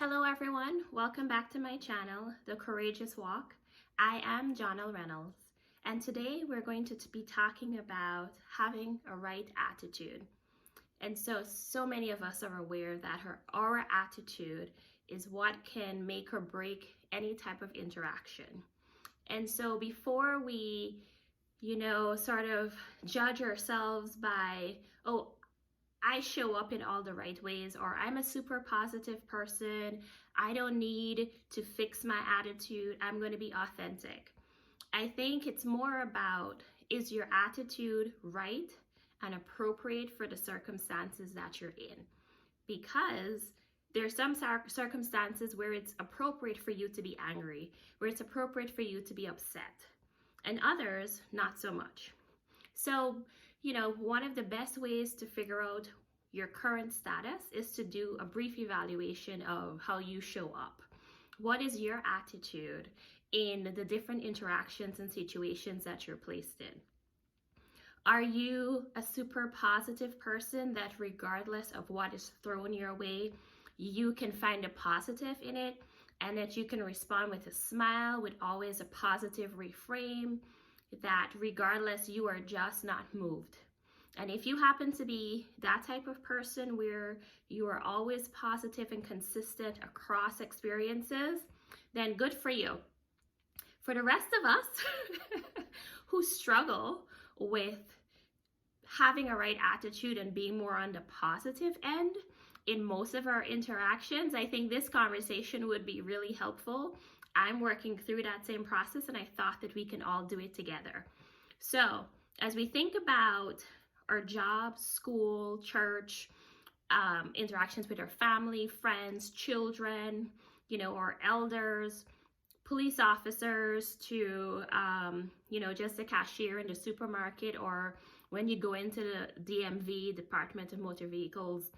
Hello everyone, welcome back to my channel, The Courageous Walk. I am Jonelle Reynolds, and today we're going to be talking about having a right attitude. And so many of us are aware that our attitude is what can make or break any type of interaction. And so before we, sort of judge ourselves by, oh, I show up in all the right ways, or I'm a super positive person, I don't need to fix my attitude, I'm going to be authentic. I think it's more about, is your attitude right and appropriate for the circumstances that you're in? Because there's some circumstances where it's appropriate for you to be angry, where it's appropriate for you to be upset, and others not so much. So, one of the best ways to figure out your current status is to do a brief evaluation of how you show up. What is your attitude in the different interactions and situations that you're placed in? Are you a super positive person that regardless of what is thrown your way, you can find a positive in it, and that you can respond with a smile, with always a positive reframe, that regardless, you are just not moved? And if you happen to be that type of person where you are always positive and consistent across experiences, then good for you. For the rest of us who struggle with having a right attitude and being more on the positive end in most of our interactions, I think this conversation would be really helpful. I'm working through that same process, and I thought that we can all do it together. So as we think about our job, school, church, interactions with our family, friends, children, our elders, police officers, to, just a cashier in the supermarket, or when you go into the DMV, Department of Motor Vehicles,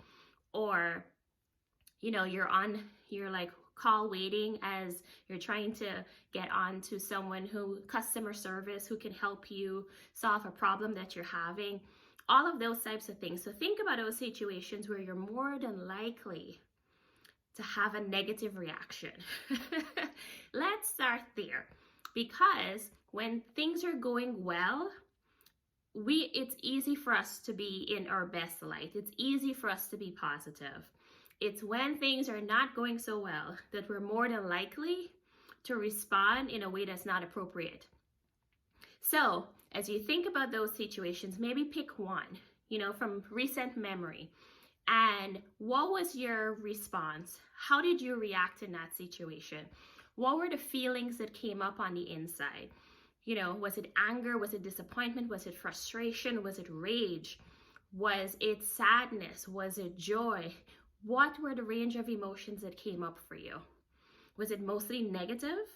or, you're like call waiting as you're trying to get on to someone customer service who can help you solve a problem that you're having. All of those types of things. So think about those situations where you're more than likely to have a negative reaction. Let's start there, because when things are going well, it's easy for us to be in our best light. It's easy for us to be positive. It's when things are not going so well that we're more than likely to respond in a way that's not appropriate. So as you think about those situations, maybe pick one, from recent memory. And what was your response? How did you react in that situation? What were the feelings that came up on the inside? Was it anger? Was it disappointment? Was it frustration? Was it rage? Was it sadness? Was it joy? What were the range of emotions that came up for you? Was it mostly negative?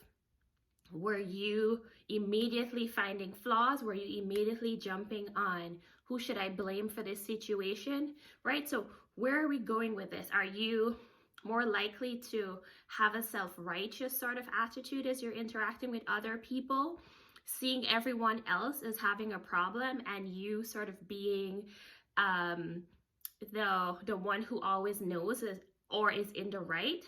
Were you immediately finding flaws? Were you immediately jumping on, who should I blame for this situation? Right? So where are we going with this? Are you more likely to have a self-righteous sort of attitude as you're interacting with other people, seeing everyone else as having a problem and you sort of being the one who always knows or is in the right?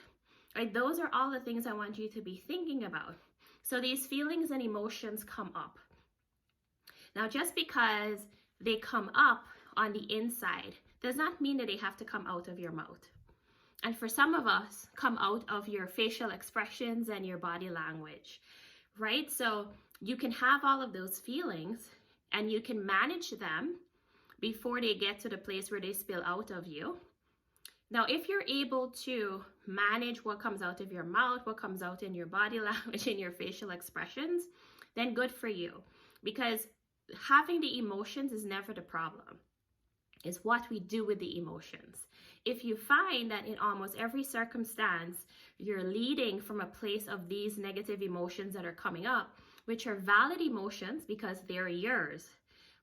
Right? Those are all the things I want you to be thinking about. So these feelings and emotions come up. Now, just because they come up on the inside does not mean that they have to come out of your mouth. And for some of us, come out of your facial expressions and your body language, right? So you can have all of those feelings and you can manage them before they get to the place where they spill out of you. Now, if you're able to manage what comes out of your mouth, what comes out in your body language, in your facial expressions, then good for you. Because having the emotions is never the problem. It's what we do with the emotions. If you find that in almost every circumstance, you're leading from a place of these negative emotions that are coming up, which are valid emotions because they're yours,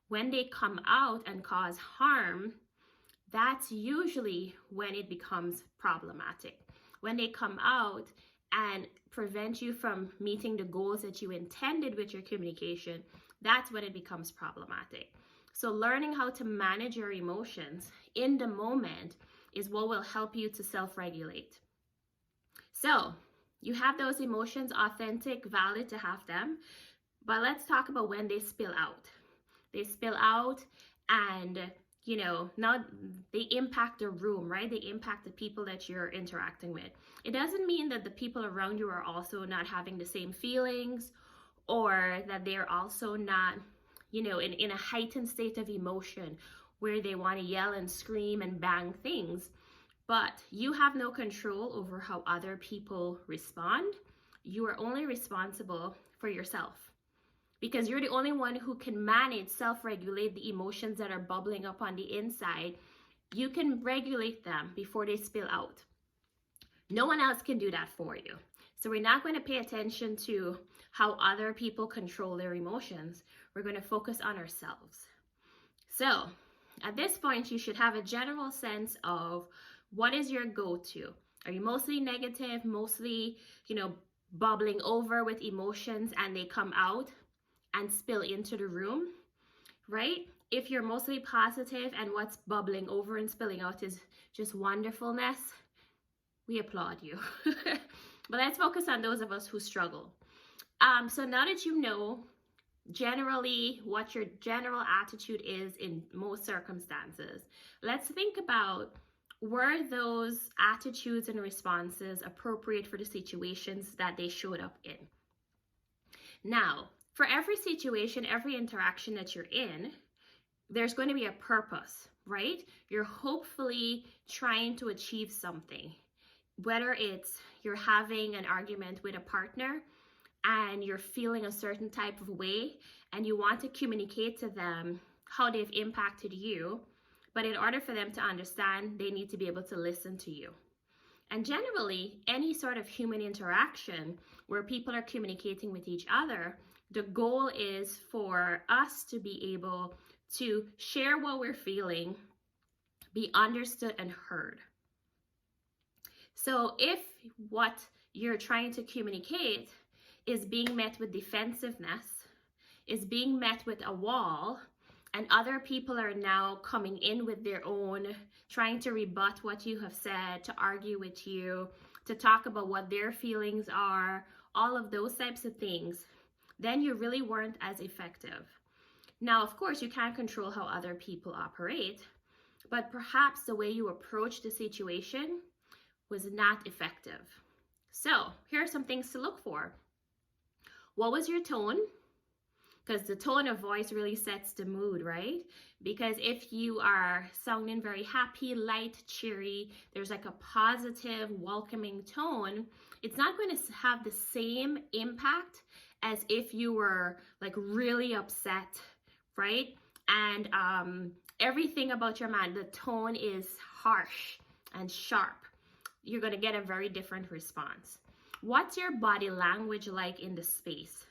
when they come out and cause harm, that's usually when it becomes problematic. When they come out and prevent you from meeting the goals that you intended with your communication, that's when it becomes problematic. So learning how to manage your emotions in the moment is what will help you to self-regulate. So you have those emotions, authentic, valid to have them. But let's talk about when they spill out. They spill out and, now they impact the room, right? They impact the people that you're interacting with. It doesn't mean that the people around you are also not having the same feelings, or that they're also not, in a heightened state of emotion where they want to yell and scream and bang things. But you have no control over how other people respond. You are only responsible for yourself, because you're the only one who can manage, self-regulate the emotions that are bubbling up on the inside. You can regulate them before they spill out. No one else can do that for you. So we're not going to pay attention to how other people control their emotions. We're going to focus on ourselves. So at this point, you should have a general sense of what is your go-to. Are you mostly negative, mostly, bubbling over with emotions and they come out and spill into the room, right? If you're mostly positive and what's bubbling over and spilling out is just wonderfulness, we applaud you. But let's focus on those of us who struggle. So now that you know generally what your general attitude is in most circumstances, let's think about, were those attitudes and responses appropriate for the situations that they showed up in? Now, for every situation, every interaction that you're in, there's going to be a purpose, right? You're hopefully trying to achieve something. Whether it's you're having an argument with a partner and you're feeling a certain type of way and you want to communicate to them how they've impacted you, but in order for them to understand, they need to be able to listen to you. And generally, any sort of human interaction where people are communicating with each other, the goal is for us to be able to share what we're feeling, be understood and heard. So if what you're trying to communicate is being met with defensiveness, is being met with a wall, and other people are now coming in with their own, trying to rebut what you have said, to argue with you, to talk about what their feelings are, all of those types of things, then you really weren't as effective. Now, of course, you can't control how other people operate, but perhaps the way you approach the situation was not effective. So here are some things to look for. What was your tone? Because the tone of voice really sets the mood, right? Because if you are sounding very happy, light, cheery, there's like a positive, welcoming tone, it's not going to have the same impact as if you were like really upset, right? And everything about your man, the tone is harsh and sharp. You're going to get a very different response. What's your body language like in the space?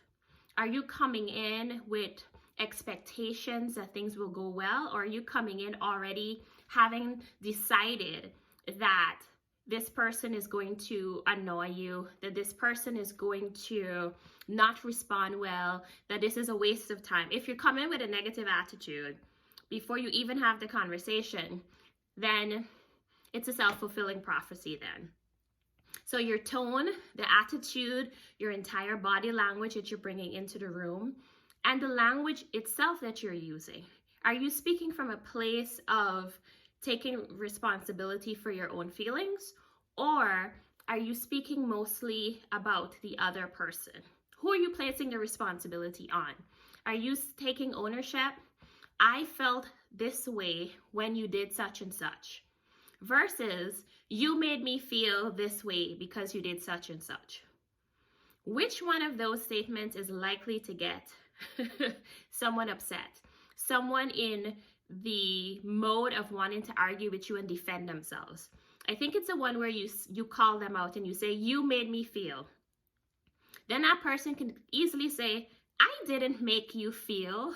Are you coming in with expectations that things will go well, or are you coming in already having decided that this person is going to annoy you, that this person is going to not respond well, that this is a waste of time? If you come in with a negative attitude before you even have the conversation, then it's a self-fulfilling prophecy then. So your tone, the attitude, your entire body language that you're bringing into the room, and the language itself that you're using. Are you speaking from a place of taking responsibility for your own feelings, or are you speaking mostly about the other person? Who are you placing the responsibility on? Are you taking ownership? I felt this way when you did such and such. Versus, you made me feel this way because you did such and such. Which one of those statements is likely to get someone upset? Someone in the mode of wanting to argue with you and defend themselves. I think it's the one where you call them out and you say, you made me feel. Then that person can easily say, I didn't make you feel.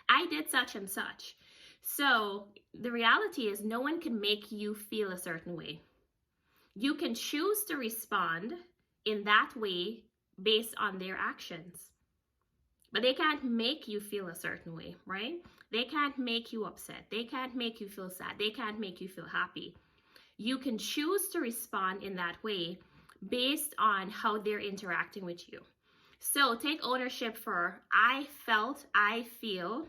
I did such and such. So the reality is no one can make you feel a certain way. You can choose to respond in that way based on their actions. But they can't make you feel a certain way, right? They can't make you upset. They can't make you feel sad. They can't make you feel happy. You can choose to respond in that way, based on how they're interacting with you. So take ownership for I felt, I feel,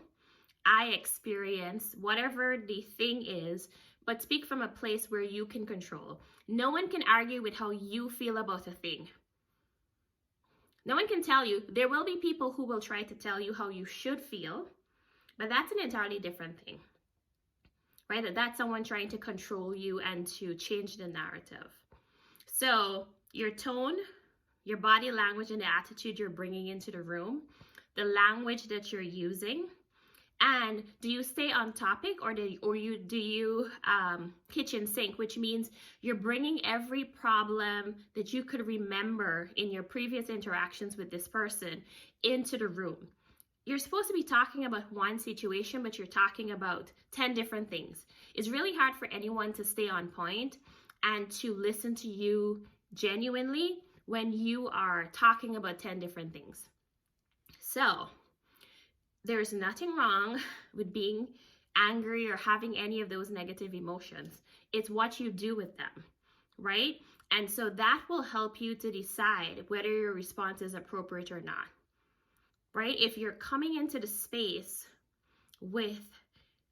I experience, whatever the thing is, but speak from a place where you can control. No one can argue with how you feel about a thing. No one can tell you. There will be people who will try to tell you how you should feel, but that's an entirely different thing, right? That's someone trying to control you and to change the narrative. So your tone, your body language, and the attitude you're bringing into the room, the language that you're using, and do you stay on topic or do you kitchen sink, which means you're bringing every problem that you could remember in your previous interactions with this person into the room. You're supposed to be talking about one situation, but you're talking about 10 different things. It's really hard for anyone to stay on point and to listen to you genuinely when you are talking about 10 different things. So there's nothing wrong with being angry or having any of those negative emotions. It's what you do with them, right? And so that will help you to decide whether your response is appropriate or not, right? If you're coming into the space with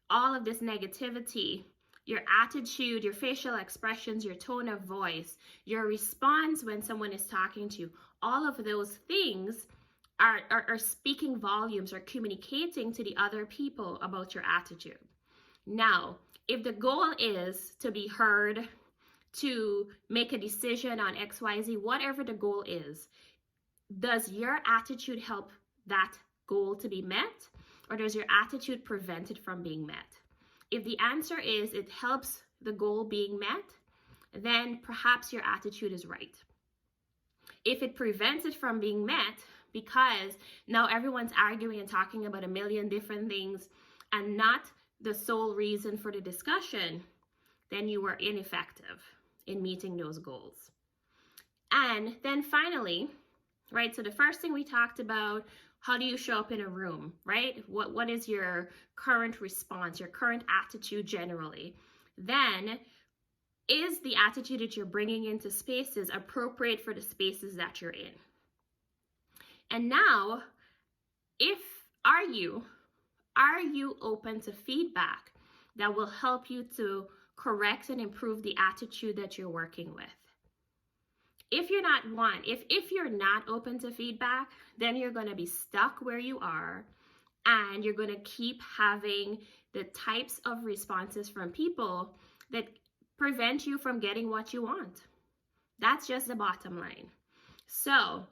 all of this negativity, your attitude, your facial expressions, your tone of voice, your response when someone is talking to you, all of those things are speaking volumes or communicating to the other people about your attitude. Now, if the goal is to be heard, to make a decision on XYZ, whatever the goal is, does your attitude help that goal to be met, or does your attitude prevent it from being met? If the answer is it helps the goal being met, then perhaps your attitude is right. If it prevents it from being met, because now everyone's arguing and talking about a million different things and not the sole reason for the discussion, then you were ineffective in meeting those goals. And then finally, right, so the first thing we talked about, how do you show up in a room, right? What is your current response, your current attitude generally? Then, is the attitude that you're bringing into spaces appropriate for the spaces that you're in? And now, are you open to feedback that will help you to correct and improve the attitude that you're working with? If you're not open to feedback, then you're going to be stuck where you are, and you're going to keep having the types of responses from people that prevent you from getting what you want. That's just the bottom line. So,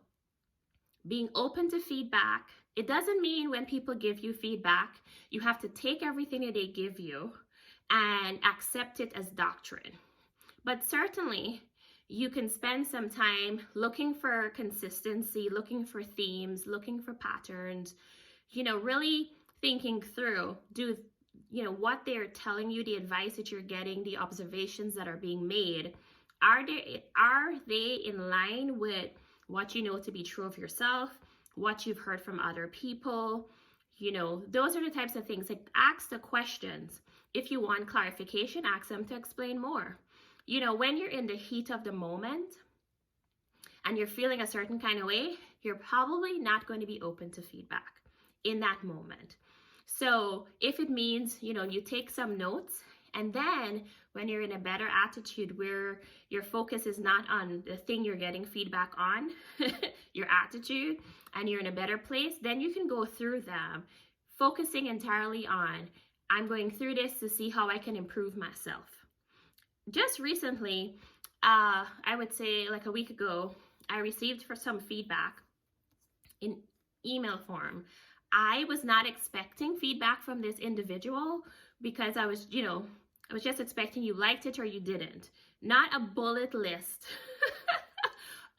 being open to feedback, it doesn't mean when people give you feedback, you have to take everything that they give you and accept it as doctrine. But certainly, you can spend some time looking for consistency, looking for themes, looking for patterns, really thinking through, what they're telling you, the advice that you're getting, the observations that are being made, are they in line with what you know to be true of yourself, what you've heard from other people? Those are the types of things. Like, ask the questions. If you want clarification, ask them to explain more. When you're in the heat of the moment and you're feeling a certain kind of way, you're probably not going to be open to feedback in that moment. So if it means, you take some notes, and then when you're in a better attitude where your focus is not on the thing you're getting feedback on, your attitude, and you're in a better place, then you can go through them, focusing entirely on, I'm going through this to see how I can improve myself. Just recently, I would say like a week ago, I received some feedback in email form. I was not expecting feedback from this individual because I was just expecting you liked it or you didn't. Not a bullet list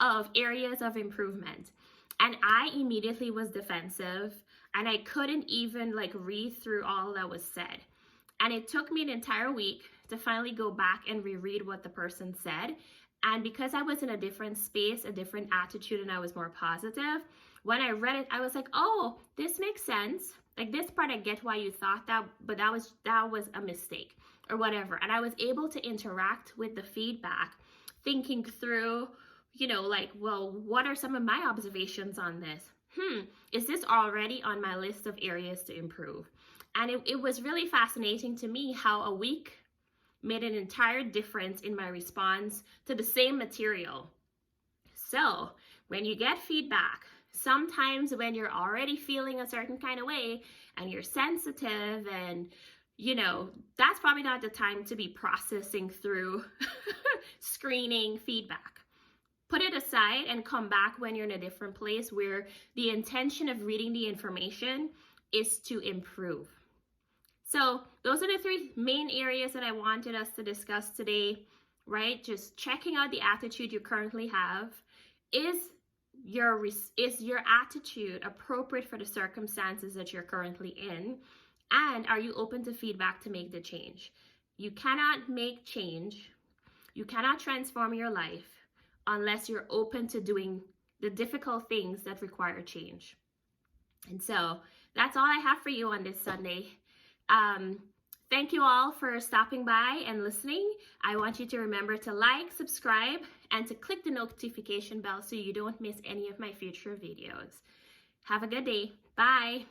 of areas of improvement. And I immediately was defensive, and I couldn't even read through all that was said. And it took me an entire week to finally go back and reread what the person said. And because I was in a different space, a different attitude, and I was more positive, when I read it, I was like, oh, this makes sense. Like, this part, I get why you thought that, but that was a mistake or whatever. And I was able to interact with the feedback, thinking through, like, well, what are some of my observations on this? Is this already on my list of areas to improve? And it was really fascinating to me how a week made an entire difference in my response to the same material. So when you get feedback, sometimes when you're already feeling a certain kind of way and you're sensitive and that's probably not the time to be processing through screening feedback. Put it aside and come back when you're in a different place where the intention of reading the information is to improve. So those are the 3 main areas that I wanted us to discuss today, right? Just checking out the attitude you currently have. Is your attitude appropriate for the circumstances that you're currently in? And are you open to feedback to make the change? You cannot make change. You cannot transform your life unless you're open to doing the difficult things that require change. And so that's all I have for you on this Sunday. Thank you all for stopping by and listening. I want you to remember to like, subscribe, and to click the notification bell so you don't miss any of my future videos. Have a good day. Bye.